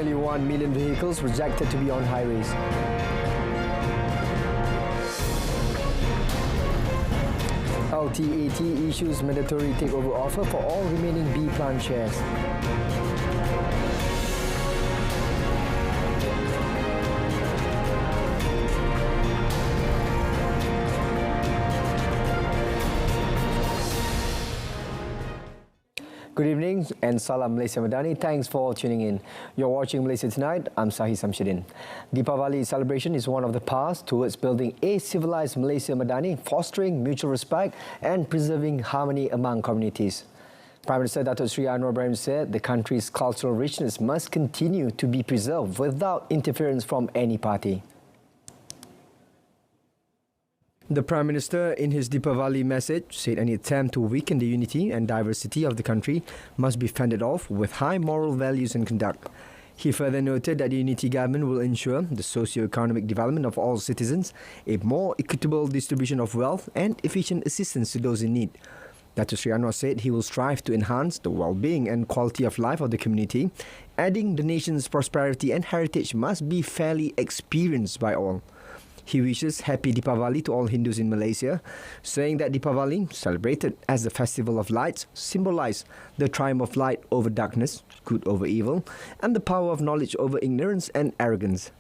nearly 1 million vehicles projected to be on highways. LTAT issues mandatory takeover offer for all remaining B Plan shares. Good evening and Salam Malaysia Madani. Thanks for tuning in. You're watching Malaysia Tonight. I'm SAHIH. Deepavali celebration is one of the paths towards building a civilized Malaysia Madani, fostering mutual respect and preserving harmony among communities. Prime Minister Datuk Seri Anwar Ibrahim said the country's cultural richness must continue to be preserved without interference from any party. The Prime Minister, in his Deepavali message, said any attempt to weaken the unity and diversity of the country must be fended off with high moral values and conduct. He further noted that the unity government will ensure the socio-economic development of all citizens, a more equitable distribution of wealth and efficient assistance to those in need. Datuk Seri Anwar said he will strive to enhance the well-being and quality of life of the community, adding the nation's prosperity and heritage must be fairly experienced by all. He wishes Happy Deepavali to all Hindus in Malaysia, saying that Deepavali, celebrated as the festival of lights, symbolise the triumph of light over darkness, good over evil, and the power of knowledge over ignorance and arrogance.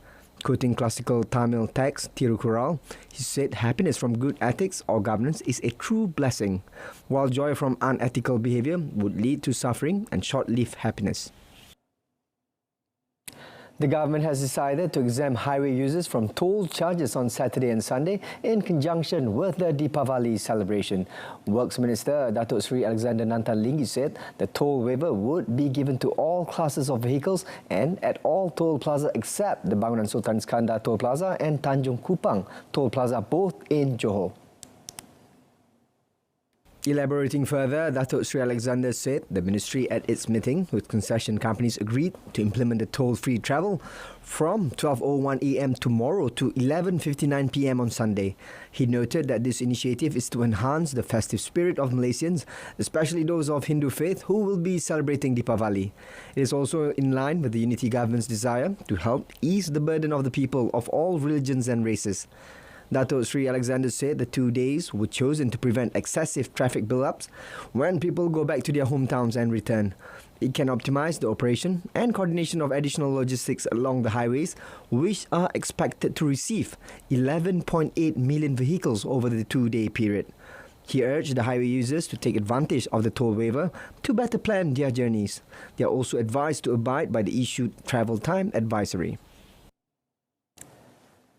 Quoting classical Tamil text Tirukkural, he said happiness from good ethics or governance is a true blessing, while joy from unethical behaviour would lead to suffering and short-lived happiness. The government has decided to exempt highway users from toll charges on Saturday and Sunday in conjunction with the Deepavali celebration. Works Minister Datuk Seri Alexander Nantan Linggi said the toll waiver would be given to all classes of vehicles and at all toll plaza except the Bangunan Sultan Iskandar Toll Plaza and Tanjung Kupang Toll Plaza, both in Johor. Elaborating further, Datuk Seri Alexander said the ministry at its meeting with concession companies agreed to implement the toll-free travel from 12:01 a.m. tomorrow to 11:59 p.m. on Sunday. He noted that this initiative is to enhance the festive spirit of Malaysians, especially those of Hindu faith who will be celebrating Deepavali. It is also in line with the unity government's desire to help ease the burden of the people of all religions and races. Datuk Seri Alexander said the 2 days were chosen to prevent excessive traffic build-ups when people go back to their hometowns and return. It can optimise the operation and coordination of additional logistics along the highways, which are expected to receive 11.8 million vehicles over the 2-day period. He urged the highway users to take advantage of the toll waiver to better plan their journeys. They are also advised to abide by the issued travel time advisory.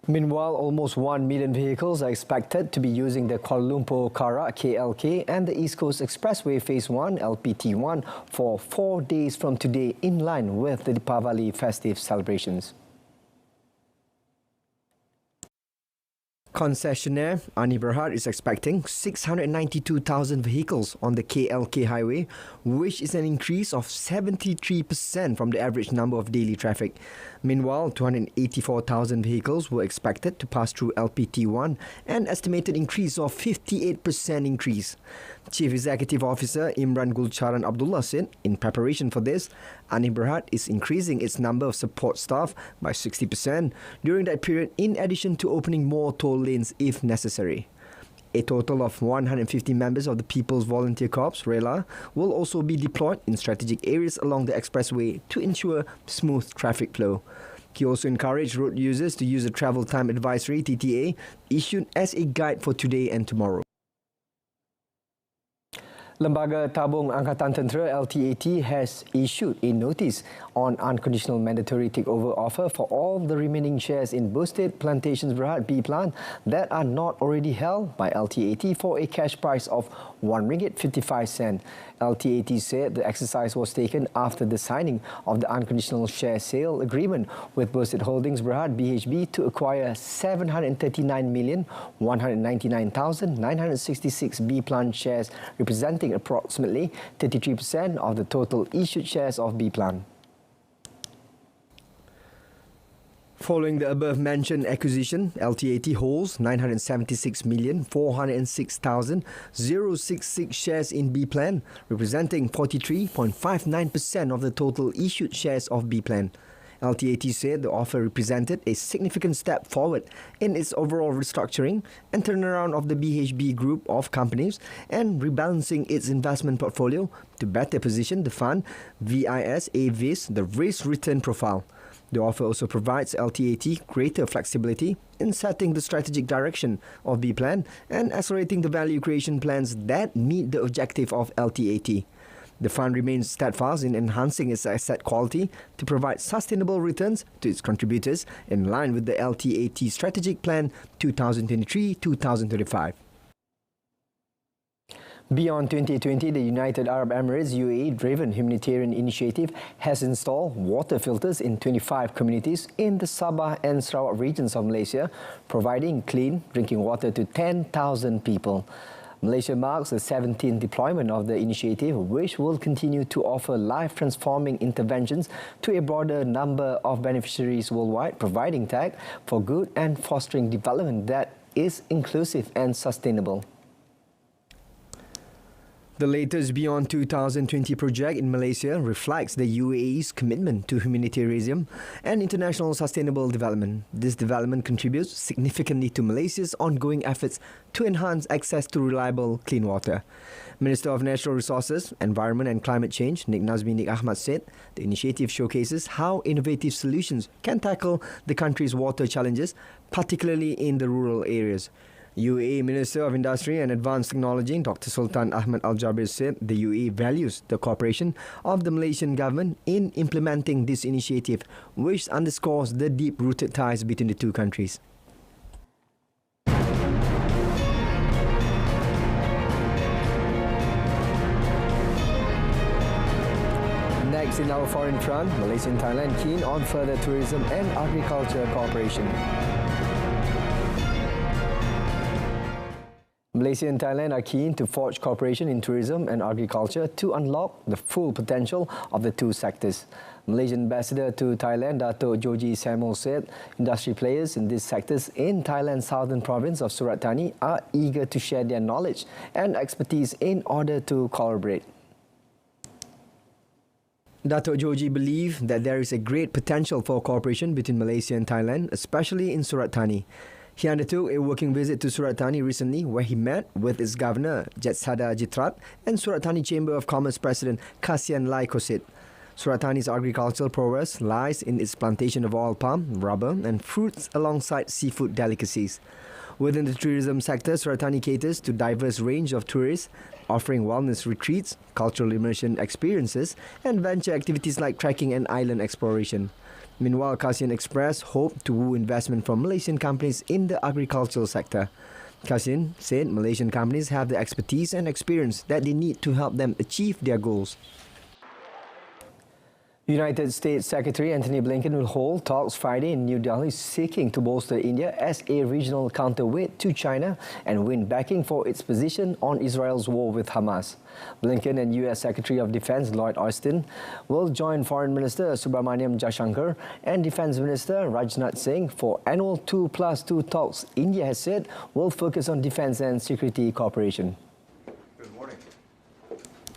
Meanwhile, almost 1 million vehicles are expected to be using the Kuala Lumpur-Karak KLK and the East Coast Expressway Phase 1 LPT1 for 4 days from today, in line with the Deepavali festive celebrations. Concessionaire Ani Berhad is expecting 692,000 vehicles on the KLK highway, which is an increase of 73% from the average number of daily traffic. Meanwhile, 284,000 vehicles were expected to pass through LPT1, an estimated increase of 58% increase. Chief Executive Officer Imran Gulcharan Abdullah said, in preparation for this, Ani Berhad is increasing its number of support staff by 60% during that period, in addition to opening more toll lanes if necessary. A total of 150 members of the People's Volunteer Corps, RELA, will also be deployed in strategic areas along the expressway to ensure smooth traffic flow. He also encouraged road users to use the Travel Time Advisory (TTA) issued as a guide for today and tomorrow. Lembaga Tabung Angkatan Tentera LTAT has issued a notice on unconditional mandatory takeover offer for all the remaining shares in boosted Plantations Berhad B Plan that are not already held by LTAT for a cash price of RM1.55. LTAT said the exercise was taken after the signing of the unconditional share sale agreement with Boosted Holdings Berhad BHB to acquire 739,199,966 B Plan shares, representing approximately 33% of the total issued shares of B Plan. Following the above-mentioned acquisition, LTAT holds 976,406,066 shares in B Plan, representing 43.59% of the total issued shares of B Plan. LTAT said the offer represented a significant step forward in its overall restructuring and turnaround of the BHB group of companies and rebalancing its investment portfolio to better position the fund vis the risk return profile. The offer also provides LTAT greater flexibility in setting the strategic direction of B plan and accelerating the value creation plans that meet the objective of LTAT. The fund remains steadfast in enhancing its asset quality to provide sustainable returns to its contributors in line with the LTAT Strategic Plan 2023-2025. Beyond 2020, the United Arab Emirates UAE-driven humanitarian initiative has installed water filters in 25 communities in the Sabah and Sarawak regions of Malaysia, providing clean drinking water to 10,000 people. Malaysia marks the 17th deployment of the initiative, which will continue to offer life-transforming interventions to a broader number of beneficiaries worldwide, providing tech for good and fostering development that is inclusive and sustainable. The latest Beyond 2020 project in Malaysia reflects the UAE's commitment to humanitarianism and international sustainable development. This development contributes significantly to Malaysia's ongoing efforts to enhance access to reliable, clean water. Minister of Natural Resources, Environment and Climate Change, Nik Nazmi Nik Ahmad said the initiative showcases how innovative solutions can tackle the country's water challenges, particularly in the rural areas. UAE Minister of Industry and Advanced Technology, Dr. Sultan Ahmad Al-Jaber said the UAE values the cooperation of the Malaysian government in implementing this initiative, which underscores the deep-rooted ties between the two countries. Next in our foreign front, Malaysia and Thailand keen on further tourism and agriculture cooperation. Malaysia and Thailand are keen to forge cooperation in tourism and agriculture to unlock the full potential of the two sectors. Malaysian Ambassador to Thailand, Dato' Joji Samuel said industry players in these sectors in Thailand's southern province of Surat Thani are eager to share their knowledge and expertise in order to collaborate. Dato' Joji believed that there is a great potential for cooperation between Malaysia and Thailand, especially in Surat Thani. He undertook a working visit to Surat Thani recently where he met with its governor, Jetsada Jitrat, and Surat Thani Chamber of Commerce President Kasian Lai Kosit. Surat Thani's agricultural prowess lies in its plantation of oil palm, rubber and fruits alongside seafood delicacies. Within the tourism sector, Surat Thani caters to a diverse range of tourists, offering wellness retreats, cultural immersion experiences and venture activities like trekking and island exploration. Meanwhile, Kasian expressed hope to woo investment from Malaysian companies in the agricultural sector. Kasian said Malaysian companies have the expertise and experience that they need to help them achieve their goals. United States Secretary Antony Blinken will hold talks Friday in New Delhi seeking to bolster India as a regional counterweight to China and win backing for its position on Israel's war with Hamas. Blinken and US Secretary of Defense Lloyd Austin will join Foreign Minister Subramaniam Jaishankar and Defense Minister Rajnath Singh for annual 2+2 talks India has said will focus on defense and security cooperation.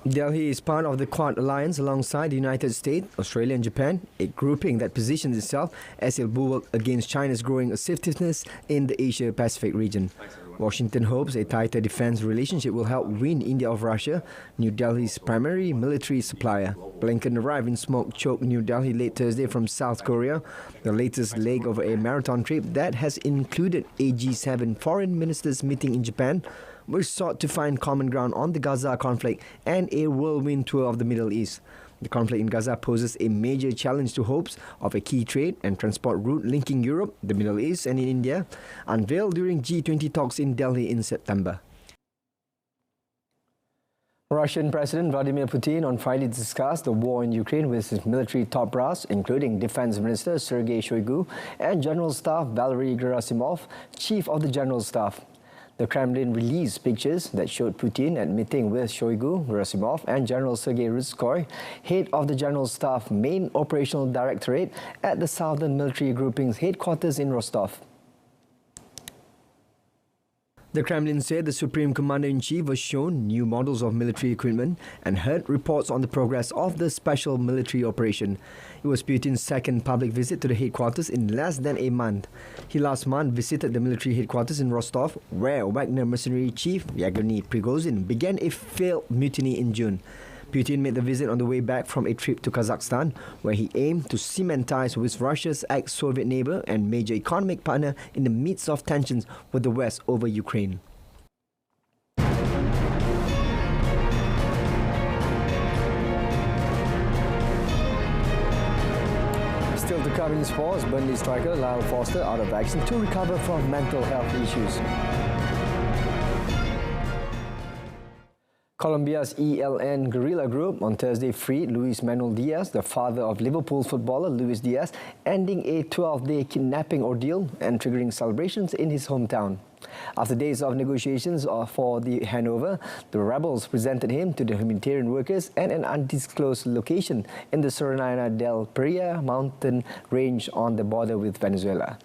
Delhi is part of the Quad Alliance alongside the United States, Australia and Japan, a grouping that positions itself as a bulwark against China's growing assertiveness in the Asia-Pacific region. Washington hopes a tighter defense relationship will help wean India off Russia, New Delhi's primary military supplier. Blinken arrived in smoke-choked New Delhi late Thursday from South Korea, the latest leg of a marathon trip that has included a G7 foreign ministers meeting in Japan, which sought to find common ground on the Gaza conflict and a whirlwind tour of the Middle East. The conflict in Gaza poses a major challenge to hopes of a key trade and transport route linking Europe, the Middle East and India, unveiled during G20 talks in Delhi in September. Russian President Vladimir Putin on Friday discussed the war in Ukraine with his military top brass, including Defense Minister Sergei Shoigu and General Staff Valery Gerasimov, Chief of the General Staff. The Kremlin released pictures that showed Putin at meeting with Shoigu, Gerasimov and General Sergei Rutskoy, head of the General Staff Main Operational Directorate at the Southern Military Grouping's headquarters in Rostov. The Kremlin said the Supreme Commander-in-Chief was shown new models of military equipment and heard reports on the progress of the special military operation. It was Putin's second public visit to the headquarters in less than a month. He last month visited the military headquarters in Rostov, where Wagner mercenary chief Yevgeny Prigozhin began a failed mutiny in June. Putin made the visit on the way back from a trip to Kazakhstan, where he aimed to cement ties with Russia's ex-Soviet neighbor and major economic partner in the midst of tensions with the West over Ukraine. Still to come in sports, Burnley striker Lyle Foster out of action to recover from mental health issues. Colombia's ELN guerrilla group on Thursday freed Luis Manuel Diaz, the father of Liverpool footballer Luis Diaz, ending a 12-day kidnapping ordeal and triggering celebrations in his hometown. After days of negotiations for the handover, the rebels presented him to the humanitarian workers at an undisclosed location in the Serrana del Peria mountain range on the border with Venezuela.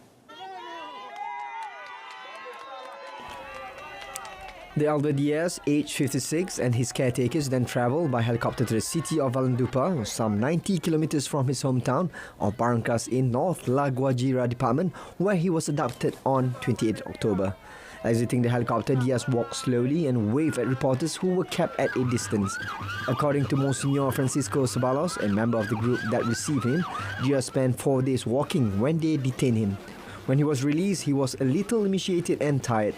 The elder Diaz, aged 56, and his caretakers then travelled by helicopter to the city of Valledupar, some 90 kilometres from his hometown of Barrancas in North La Guajira department, where he was abducted on 28 October. Exiting the helicopter, Diaz walked slowly and waved at reporters who were kept at a distance. According to Monsignor Francisco Ceballos, a member of the group that received him, Diaz spent 4 days walking when they detained him. When he was released, he was a little emaciated and tired.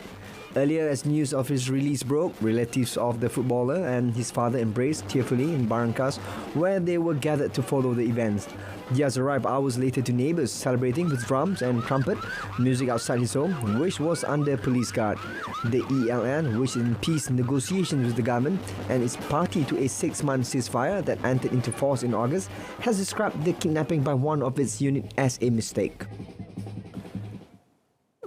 Earlier, as news of his release broke, relatives of the footballer and his father embraced tearfully in Barrancas, where they were gathered to follow the events. Diaz arrived hours later to neighbours, celebrating with drums and trumpet, music outside his home, which was under police guard. The ELN, which is in peace negotiations with the government and is party to a 6-month ceasefire that entered into force in August, has described the kidnapping by one of its units as a mistake.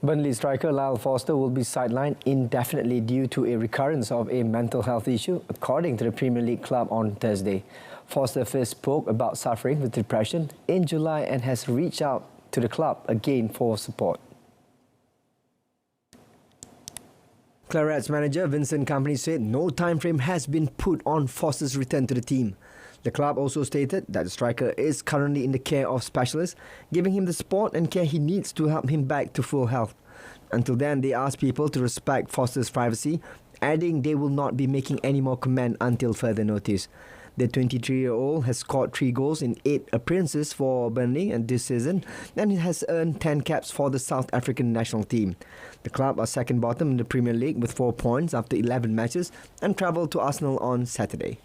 Burnley striker Lyle Foster will be sidelined indefinitely due to a recurrence of a mental health issue, according to the Premier League club on Thursday. Foster first spoke about suffering with depression in July and has reached out to the club again for support. Claret's manager Vincent Kompany said no time frame has been put on Foster's return to the team. The club also stated that the striker is currently in the care of specialists, giving him the support and care he needs to help him back to full health. Until then, they asked people to respect Foster's privacy, adding they will not be making any more comment until further notice. The 23-year-old has scored 3 goals in 8 appearances for Burnley this season and has earned 10 caps for the South African national team. The club are second bottom in the Premier League with 4 points after 11 matches and travel to Arsenal on Saturday.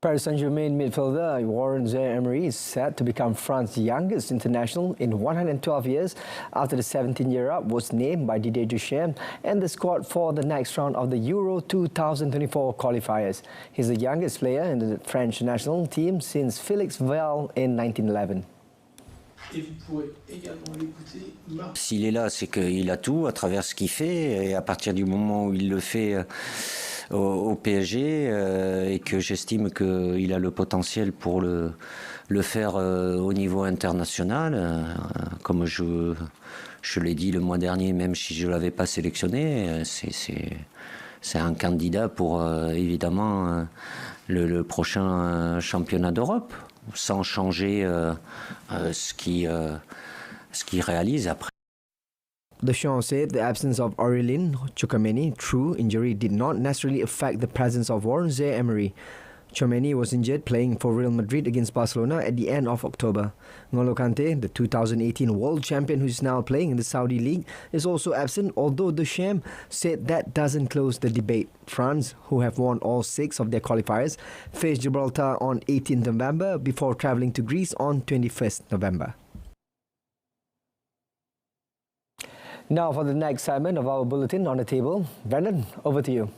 Paris Saint-Germain midfielder Warren Zaïre-Emery is set to become France's youngest international in 112 years after the 17-year-old was named by Didier Deschamps and the squad for the next round of the Euro 2024 qualifiers. He's the youngest player in the French national team since Félix Vial in 1911. S'il est là, c'est qu'il a tout à travers ce qu'il fait et à partir du moment où il le fait au PSG et que j'estime qu'il a le potentiel pour le faire au niveau international, comme je l'ai dit le mois dernier, même si je ne l'avais pas sélectionné, c'est un candidat pour évidemment le prochain championnat d'Europe, sans changer ce qu'il réalise après. Deschamps said the absence of Aurélien Tchouameni through injury did not necessarily affect the presence of Warren Zaïre-Emery. Tchouameni was injured playing for Real Madrid against Barcelona at the end of October. N'Golo Kante, the 2018 world champion who is now playing in the Saudi League, is also absent, although Deschamps said that doesn't close the debate. France, who have won all 6 of their qualifiers, face Gibraltar on 18 November before travelling to Greece on 21st November. Now for the next segment of our bulletin on the table. Brendan, over to you.